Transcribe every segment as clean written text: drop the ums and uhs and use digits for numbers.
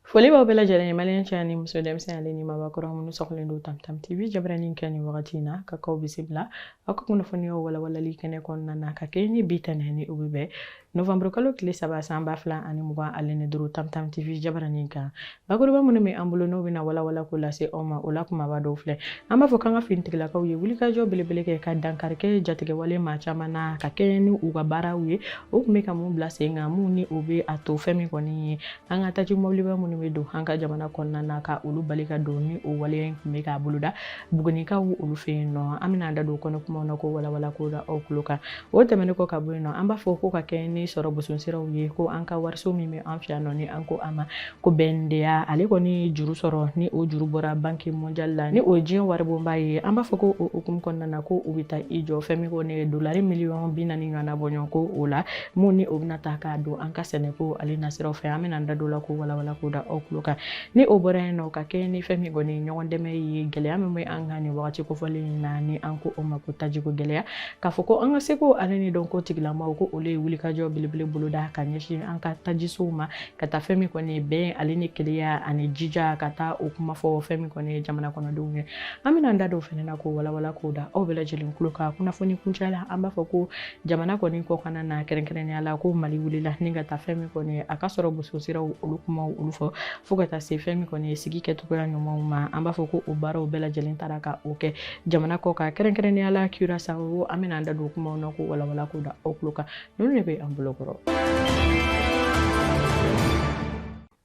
Foli b'aw bɛɛ lajɛlen ye maliyɛn cɛ ani muso denmisɛnnin ni mabakɔrɔ minnu sɔgɔlen don Tamtam TV jabarani kɛ nin wagati in na ka kaw bisimila aw ka kunnafoniyaw walawalali kɛnɛ kɔnɔna na ka kɛ ni bi tɛnɛ ni o bɛ bɛn Novembre kalo tile 3 san 2025 Tamtam TV jabarani kan bakuruba minnu bɛ an bolo n'o bɛna walawala ko lase aw ma o la kumaba dɔw filɛ an b'a fɔ k'an ka finitigilakaw ye wulikajɔ belebele kɛ ka dankarikɛ jatigɛwale maa caman na ka kɛ ni u ka baaraw ye o tun bɛ ka mun bila sen kan mun ni o bɛ a to fɛn min kɔni ye an ka taji mobiliba minnu bɛ don an ka jamana kɔnɔna na ka olu bali ka don ni o waleya tun bɛ k'a boloda bugunikaw olu fɛ yen nɔ an bɛna da don kɔnɔ kumaw na ko walawala ko da aw tulo kan o tɛmɛnen kɔ ka bɔ yen nɔ an b'a fɔ ko ka kɛ ni sɔrɔ boson siraw ye ko an ka wariso min bɛ an fɛ yan nɔ ni an ko a ma ko BNDA ale kɔni juru sɔrɔ ni o juru bɔra banque mondiale la ni o diɲɛ waribonba ye an b'a fɔ ko o hukumu kɔnɔna na ko u bɛ taa i jɔ fɛn min ko ne dolari miliyɔn 40 ɲɔgɔnna bɔɲɔgɔn ko o la mun ni o bɛna taa k'a don an ka sɛnɛko ale nasiraw fɛ an bɛna da don la ko walawala ko da aw tulo kan ni o bɔra yen nɔ ka kɛ ni fɛn min kɔni ɲɔgɔn dɛmɛ ye gɛlɛya min bɛ an kan ni wagati kofɔlen in na ni an ko o ma ko tajiko gɛlɛya k'a fɔ ko an ka seko ale ni dɔn ko tigilamaw ko olu ye wulikajɔ belebele boloda ka ɲɛsin an ka tajisow ma ka taa fɛn min kɔni bɛn ale ni keleya ani jija ka taa o kuma fɔ fɛn min kɔni jamana kɔnɔdenw ye an bɛna da don fɛnɛ na ko walawala ko da aw bɛɛ lajɛlen tulo kan kunnafoni kuncɛ an b'a fɔ ko jamana kɔni kɔ kana na kɛrɛnkɛrɛnnenya la ko Mali wulila ni ka taa fɛn min kɔni a ka sɔrɔ boso siraw olu kumaw olu fɔ fo ka taa se fɛn min kɔni sigi kɛcogoya ɲumanw ma an b'a fɔ ko o baaraw bɛɛ lajɛlen taara ka o kɛ jamana kɔ ka kɛrɛnkɛrɛnnenya la Kira Sangaro an bɛna da don kumaw na ko walawala ko da aw tulo kan ninnu de bɛ an bolo kɔrɔ.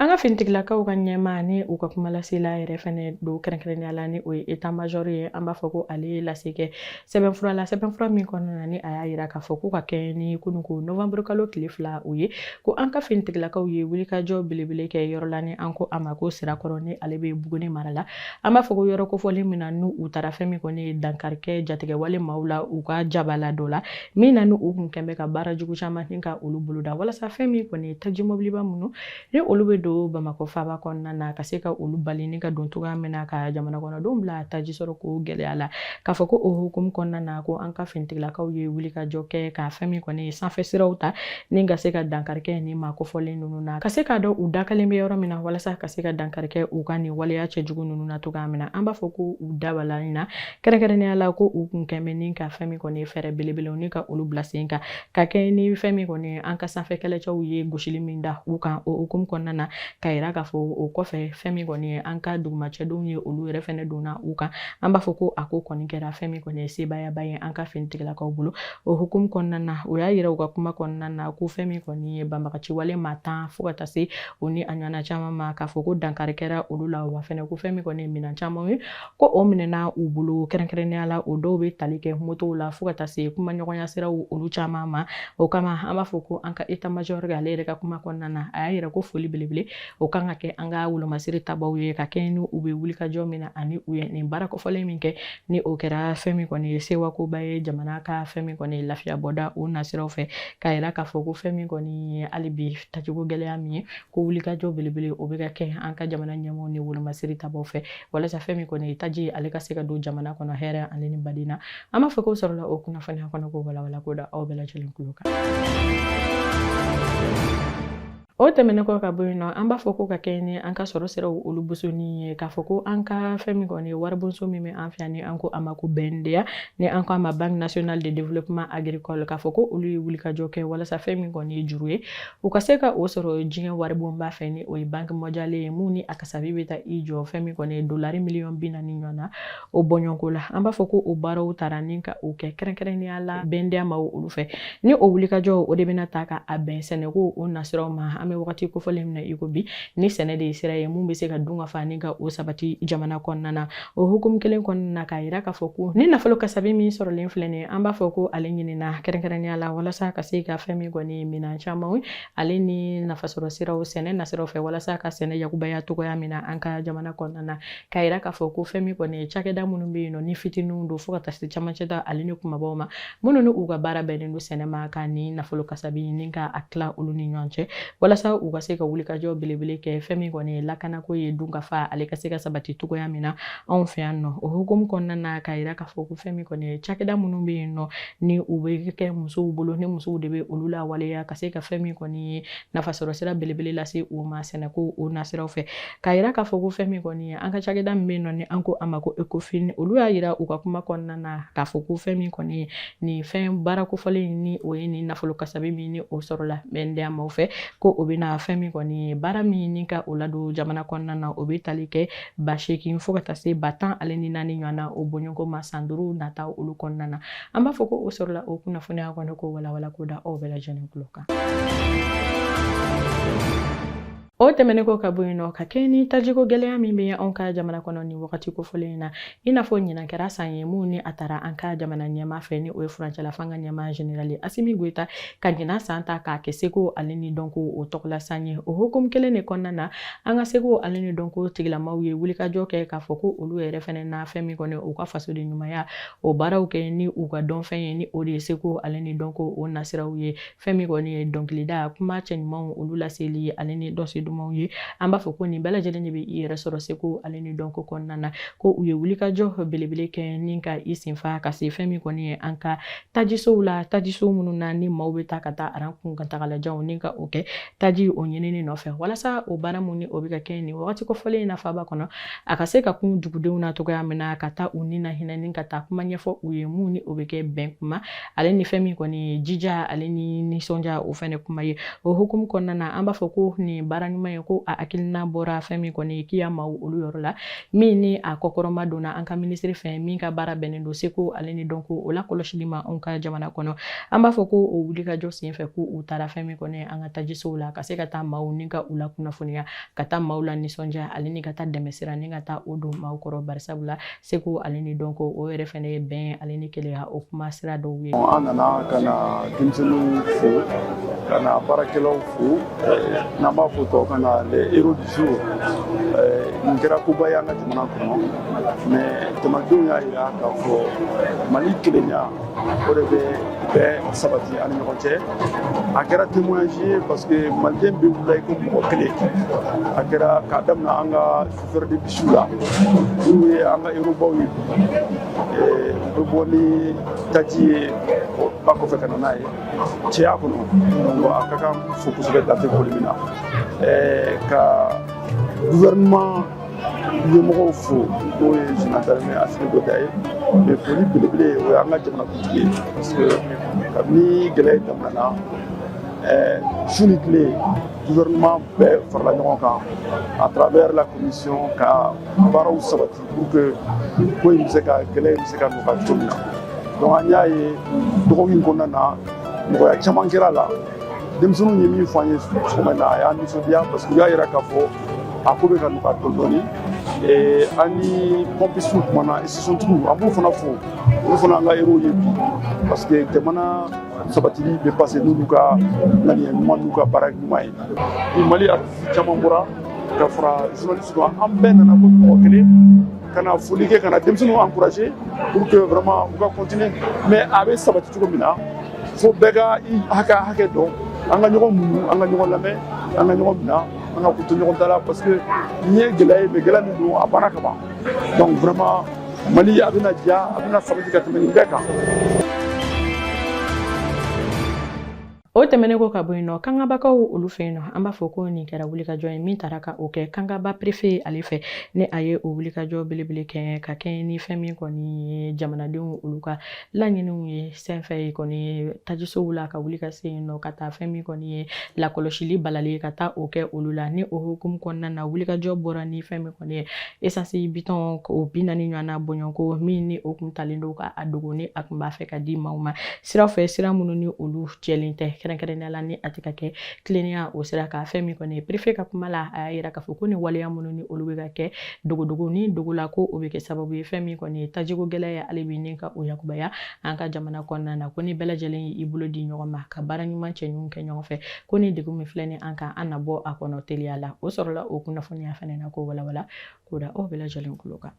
An ka finitigilakaw ka ɲɛma ni u ka kuma lasela yɛrɛ fɛnɛ don kɛrɛnkɛrɛnnenya la ni o ye état major ye an b'a fɔ ko ale lase kɛ sɛbɛnfura la sɛbɛnfura min kɔnɔna na ni a y'a yira k'a fɔ ko ka kɛ ni kununko novembre kalo tile 2 o ye ko an ka finitigilakaw ye wulikajɔ belebele kɛ yɔrɔ la ni an ko a ma ko sirakɔrɔ ni ale bɛ Buguni mara la an b'a fɔ ko yɔrɔ kofɔlen min na n'u u taara fɛn min kɔni ye dankarikɛ jatigɛwale maaw la u ka jabala dɔ la min na ni u kun kɛn bɛ ka baara jugu caman ni ka olu boloda walasa fɛn min kɔni ye taji mobiliba minnu ni olu bɛ don Bamakɔ faaba kɔnɔna na ka se ka olu bali ni ka don cogoya min na ka jamana kɔnɔdenw bila taji sɔrɔ ko gɛlɛya la k'a fɔ ko o hukumu kɔnɔna na ko an ka finitigilakaw ye wulikajɔ kɛ ka fɛn min kɔni ye sanfɛ siraw ta ni ka se ka dankarikɛ ni maa kofɔlen ninnu na ka se k'a dɔn u dakalen bɛ yɔrɔ min na walasa ka se ka dankarikɛ u ka nin waleya cɛjugu ninnu na cogoya min na an b'a fɔ ko u dabala in na kɛrɛnkɛrɛnnenya la ko u kun kɛn bɛ ni ka fɛn min kɔni ye fɛɛrɛ belebelew ni ka olu bila sen kan ka kɛ ni fɛn min kɔni an ka sanfɛ kɛlɛcɛw ye gosili min da u kan o hukumu kɔnɔna na ka yira k'a fɔ o kɔfɛ fɛn min kɔni ye an ka dugumacɛdenw ye olu yɛrɛ fɛnɛ donna u kan an b'a fɔ ko a ko kɔni kɛra fɛn min kɔni ye sebayaba ye an ka finitigilakaw bolo o hukumu kɔnɔna na o y'a yira u ka kuma kɔnɔna na ko fɛn min kɔni ye banbagaciwale maa 10 fo ka taa se o ni a ɲɔgɔnna caman ma k'a fɔ ko dankari kɛra olu la wa fɛnɛ ko fɛn min kɔni ye minɛn caman ye ko o minɛna u bolo kɛrɛnkɛrɛnnenya la o dɔw bɛ tali kɛ motow la fo ka taa se kuma ɲɔgɔnya siraw olu caman ma o kama an b'a fɔ ko an ka état major ale yɛrɛ ka kuma kɔnɔna na a y'a yira ko foli belebele o kan ka kɛ an ka wolomasiri tabaw ye ka kɛ ni u bɛ wulikajɔ min na ani u ye nin baara kɔfɔlen min kɛ ni o kɛra fɛn min kɔni ye sewakoba ye jamana ka fɛn min kɔni ye lafiya bɔda o nasiraw fɛ k'a yira k'a fɔ ko fɛn min kɔni ye hali bi tacogo gɛlɛya min ye ko wulikajɔ belebele o bɛ ka kɛ an ka jamana ɲɛmɔgɔw ni wolomasiri tabaw fɛ walasa fɛn min kɔni ye taji ale ka se ka don jamana kɔnɔ hɛrɛ ale ni badina an b'a fɔ ko sɔrɔla o kunnafoniya kɔnɔ ko walawala ko da aw bɛɛ lajɛlen tulo kan. O tɛmɛnen kɔ ka bɔ yen nɔ an b'a fɔ ko ka kɛ ni an ka sɔrɔ siraw olu bosonni ye k'a fɔ ko an ka fɛn min kɔni ye waribonso min bɛ an fɛ yan ni an ko a ma ko BNDA ni an ko a ma Banque nationale de développement agricole k'a fɔ ko olu ye wulikajɔ kɛ walasa fɛn min kɔni ye juru ye u ka se ka o sɔrɔ diɲɛ waribonba fɛ ni o ye banque mondiale ye mun ni a kasabi bɛ taa i jɔ fɛn min kɔni ye dolari miliyɔn 40 ɲɔgɔnna o bɔɲɔgɔnko la an b'a fɔ ko o baaraw taara ni ka o kɛ kɛrɛnkɛrɛnnenya la BNDA ma olu fɛ ni o wulikajɔ o de bɛna ta ka a bɛn sɛnɛko o nasiraw ma an bɛ wagati kofɔlen min na i ko bi ni sɛnɛ de ye sira ye mun bɛ se ka dun ka fa ni ka o sabati jamana kɔnɔna na o hukumu kelen kɔnɔna na k'a yira k'a fɔ ko ni nafolo kasabi min sɔrɔlen filɛ nin ye an b'a fɔ ko ale ɲinina kɛrɛnkɛrɛnnenya la walasa ka se ka fɛn min kɔni minɛn caman ye ale ni nafasɔrɔ siraw sɛnɛ nasiraw fɛ walasa ka sɛnɛ yakubaya cogoya min na an ka jamana kɔnɔna na k'a yira k'a fɔ ko fɛn min kɔni ye cakɛda minnu bɛ yen nɔ ni fitininw don fo ka taa se camancɛda ale ni kumabaw ma minnu ni u ka baara bɛnnen don sɛnɛ ma ka ni nafolo kasabi ni ka a tila olu ni ɲɔgɔn cɛ walasa walasa u ka se ka wuli ka jɔ belebele kɛ fɛn min kɔni ye lakanako ye dun ka fa ale ka se ka sabati cogoya min na anw fɛ yan nɔ o hukumu kɔnɔna na ka yira k'a fɔ ko fɛn min kɔni ye cakɛda minnu bɛ yen nɔ ni u bɛ kɛ musow bolo ni musow de bɛ olu la waleya ka se ka fɛn min kɔni ye nafasɔrɔ sira belebele lase u ma sɛnɛko o nasiraw fɛ ka yira k'a fɔ ko fɛn min kɔni ye an ka cakɛda min bɛ yen nɔ ni an ko a ma ko ECOFIN olu y'a yira u ka kuma kɔnɔna na k'a fɔ ko fɛn min kɔni ye nin fɛn baara kofɔlen ni o ye nin nafolo kasabi min ni o sɔrɔla mɛ n dɛ maaw fɛ ko o bɛna fɛn min kɔni ye baara min ni ka o ladon jamana kɔnɔna na o bɛ tali kɛ 8,000 fo ka taa se 14 ɲɔgɔn na o bɔɲɔgɔnko ma san 5 nata olu kɔnɔna na an b'a fɔ ko o sɔrɔla o kunnafoniya kɔni ko walawala ko da aw bɛɛ lajɛlen tulo kan. O tɛmɛnen ko ka bɔ yen nɔ ka kɛ ni tajiko gɛlɛya min bɛ anw ka jamana kɔnɔ ni wagati kofɔlen in na i n'a fɔ ɲinan kɛra san ye mun ni a taara an ka jamana ɲɛma fɛ ni o ye furancɛla fanga ɲɛma général Asimi Goita ka ɲinan san ta k'a kɛ seko ale ni dɔnko o tɔgɔla san ye o hukumu kelen de kɔnɔna na an ka seko ale ni dɔnko tigilamaw ye wulikajɔ kɛ k'a fɔ ko olu yɛrɛ fɛnɛ na fɛn min kɔni u ka faso de ɲumanya o baaraw kɛ ni u ka dɔnfɛn ye ni o de ye seko ale ni dɔnko o nasiraw ye fɛn min kɔni ye dɔnkilida kuma cɛ ɲumanw olu laseli ale ni dɔnsi dumanw ye an b'a fɔ ko nin bɛɛ lajɛlen de bɛ i yɛrɛ sɔrɔ seko ale ni dɔnko kɔnɔna na ko u ye wulikajɔ belebele kɛ ni ka i senfa ka se fɛn min kɔni ye an ka tajisow la tajiso minnu na ni maaw bɛ taa ka taa aran kun ka tagalajanw ni ka o kɛ taji o ɲinini nɔfɛ walasa o baara mun ni o bɛ ka kɛ nin wagati kofɔlen in na faba kɔnɔ a ka se ka kun dugudenw na cogoya min na ka taa u ni na hinɛ ni ka taa kuma ɲɛfɔ u ye mun ni o bɛ kɛ bɛn kuma ale ni fɛn min kɔni ye jija ale ni nisɔndiya o fɛnɛ kuma ye o hukumu kɔnɔna na an b'a fɔ ko nin baara ɲuman ye ko a hakilina bɔra fɛn min kɔni kiya maaw olu yɔrɔ la min ni a kɔkɔrɔma donna an ka minisiri fɛ min ka baara bɛnnen don seko ale ni dɔnko o la kɔlɔsili ma anw ka jamana kɔnɔ an b'a fɔ ko o wulikajɔ sen fɛ ko u taara fɛn min kɔni an ka tajisow la ka se ka taa maaw ni ka u la kunnafoniya ka taa maaw la nisɔndiya ale ni ka taa dɛmɛsira ni ka taa o don maaw kɔrɔ barisabula seko ale ni dɔnko o yɛrɛ fɛnɛ ye bɛn ale ni keleya o kuma sira dɔw ye an nana ka na denmisɛnninw fo ka na baarakɛlaw fo n'an b'a fɔ tɔ ka na les héros du jour nin kɛra koba ye an ka jamana kɔnɔ mais jamanadenw y'a jira k'a fɔ Mali kelenya o de bɛ sabati ani ɲɔgɔn cɛ a kɛra témoignage ye parce que maliden bɛ wula i ko mɔgɔ kelen a kɛra k'a daminɛ an ka chauffeur de bus la minnu ye an ka héros baw ye u bɛ bɔ ni taji ye ba kɔfɛ ka na n'a ye cɛya kɔnɔ donc a ka kan fo kosɛbɛ dante foli min na ka gouvernement ɲɛmɔgɔw fo n'o ye général Asimi Goita ye mais foli belebele o ye an ka jamanakuntigi ye parce que kabini gɛlɛya daminɛna su ni tile gouvernement bɛɛ farala ɲɔgɔn kan à travers la commission ka baaraw sabati pour que ko in bɛ se ka gɛlɛya in bɛ se ka nɔgɔya cogo min na donc an y'a ye dɔgɔkun kɔnɔna na nɔgɔya caman kɛra a la denmisɛnninw ye min fɔ an ye sɔgɔma in na a y'a nisɔndiya parce que u y'a yira k'a fɔ a ko bɛ ka nɔgɔya dɔɔni an ni pɔmpisiw kumana institutionnels an b'u fana fo olu fana an ka héros ye bi parce que jamana sabatili bɛ passer n'olu ka ŋaniya ɲuman n'u ka baara ɲuman ye ni Mali artiste caman bɔra ka fara journaliste kan an bɛɛ nana ko mɔgɔ kelen ka na foli kɛ ka na denmisɛnninw encourager pour que vraiment u ka continuer mais a bɛ sabati cogo min na fo bɛɛ ka hakɛ dɔn an ka ɲɔgɔn muɲu an ka ɲɔgɔn lamɛn an ka ɲɔgɔn minɛ an ka kuto ɲɔgɔn ta la parce que nin ye gɛlɛya ye mais gɛlɛya min don a banna ka ban donc vraiment Mali a bɛna diya a bɛna sabati ka tɛmɛ nin bɛɛ kan. o tɛmɛnen ko ka bɔ yen nɔ kangabakaw olu fɛ yen nɔ an b'a fɔ ko nin kɛra wulikajɔ ye min taara ka o kɛ kangaba préfet ale fɛ ni a ye o wulikajɔ belebele kɛ ka kɛ ni fɛn min kɔni ye jamanadenw olu ka laɲiniw ye senfɛ kɔni tajisow la ka wuli ka se yen nɔ ka taa fɛn min kɔni ye lakɔlɔsili balali ka taa o kɛ olu la ni o hukumu kɔnɔna na wulikajɔ bɔra ni fɛn min kɔni ye essence bitɔn o 40 ɲɔgɔnna bɔɲɔgɔnko min ni o kun talen don ka a dogo ni a kun b'a fɛ ka di maaw ma sira fɛ sira minnu ni olu jɛlen tɛ kɛrɛnkɛrɛnnenya la ni a tɛ ka kɛ tilennenya o sira ka fɛn min kɔni ye préfet ka kuma la a y'a yira k'a fɔ ko ni waleya minnu ni olu bɛ ka kɛ dogodogo ni dogo la ko o bɛ kɛ sababu ye fɛn min kɔni ye tajiko gɛlɛya ye ale bi ni ka o yakubaya an ka jamana kɔnɔna na ko ni bɛɛ lajɛlen y'i bolo di ɲɔgɔn ma ka baara ɲuman cɛ ɲuman kɛ ɲɔgɔn fɛ ko ni degun min filɛ ni an kan an na bɔ a kɔnɔ teliya la o sɔrɔla o kunnafoniya fɛnɛ na ko walawala ko da aw bɛɛ lajɛlen kulo kan.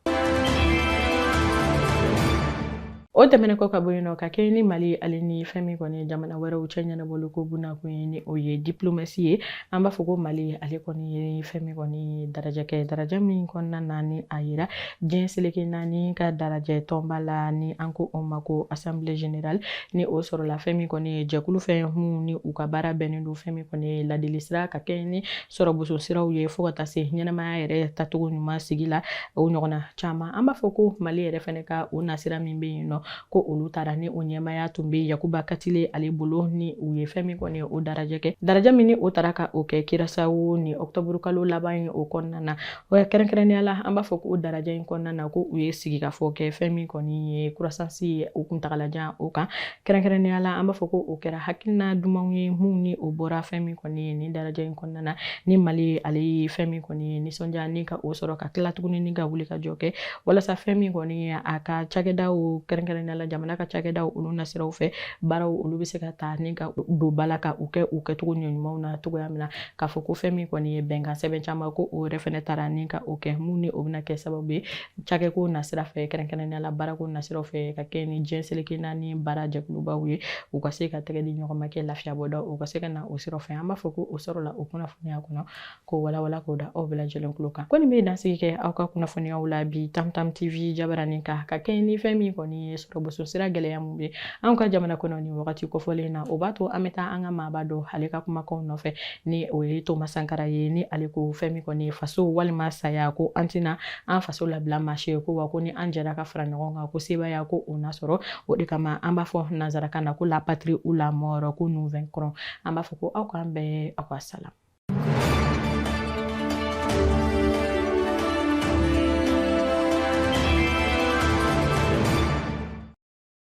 o tɛmɛnen kɔ ka bɔ yen nɔ ka kɛ ni Mali ale ni fɛn min kɔni jamana wɛrɛw cɛ ɲɛnabɔli ko bunakun ye ni o ye diplomasi ye an b'a fɔ ko Mali ale kɔni ye fɛn min kɔni daraja kɛ daraja min kɔnɔna na ni a yira diɲɛ seleke naani ka daraja tɔnba la ni an ko o ma ko assemblée générale ni o sɔrɔla fɛn min kɔni ye jɛkulu fɛn mun ni u ka baara bɛnnen don fɛn min kɔni ye ladili sira ka kɛ ni sɔrɔboso siraw ye fo ka taa se ɲɛnamaya yɛrɛ tacogo ɲuman sigi la o ɲɔgɔnna caman an b'a fɔ ko Mali yɛrɛ fɛnɛ ka o nasira min bɛ yen nɔ ko olu taara ni o ɲɛmaya tun bɛ Yakuba Katile ale bolo ni u ye fɛn min kɔni ye o daraja kɛ daraja min ni o taara ka o kɛ kirasawo ni octobre kalo laban ye o kɔnɔna na o kɛrɛnkɛrɛnnenya la an b'a fɔ ko o daraja in kɔnɔna na ko u ye sigikafɔ kɛ fɛn min kɔni ye croissance ye o kuntagalajan o kan kɛrɛnkɛrɛnnenya la an b'a fɔ ko o kɛra hakilina dumanw ye mun ni o bɔra fɛn min kɔni ye ni daraja in kɔnɔna na ni Mali ale ye fɛn min kɔni ye nisɔndiya ni ka o sɔrɔ ka tila tuguni ni ka wuli ka jɔ kɛ walasa fɛn min kɔni ye a ka cakɛdaw kɛrɛnkɛrɛnnenya la jamana ka cakɛdaw olu nasiraw fɛ baaraw olu bɛ se ka taa ni ka don ba la ka u kɛ u kɛcogo ɲumanw na cogoya min na k'a fɔ ko fɛn min kɔni ye bɛnkan sɛbɛn caman ko o yɛrɛ fɛnɛ taara ni ka o kɛ mun ni o bɛna kɛ sababu ye cakɛko nasira fɛ kɛrɛnkɛrɛnnenya la baarako nasiraw fɛ ka kɛ ni diɲɛ seleke naani baara jɛkulubaw ye u ka se ka tɛgɛ di ɲɔgɔn ma kɛ lafiya bɔda u ka se ka na o sira fɛ an b'a fɔ ko o sɔrɔla o kunnafoniya kɔnɔ ko walawala k'o da aw bɛɛ lajɛlen tulo kan ko nin bɛ dansigi kɛ aw ka kunnafoniyaw la bi Tamtam TV jabaranin ka kɛ ni fɛn min kɔni ye sɔrɔboso sira gɛlɛya mun bɛ anw ka jamana kɔnɔ ni wagati kofɔlen na o b'a to an bɛ taa an ka maaba dɔ ale ka kumakanw nɔfɛ ni o ye Toma Sankara ye ni ale ko fɛn min kɔni ye faso walima saya ko an tɛna an faso labila maa si ye ko wa ko ni an jɛra ka fara ɲɔgɔn kan ko sebaya ko o na sɔrɔ o de kama an b'a fɔ nanzarakan na ko la patrie ou la mort ko nous vaincrons an b'a fɔ ko aw k'an bɛɛ aw ka salam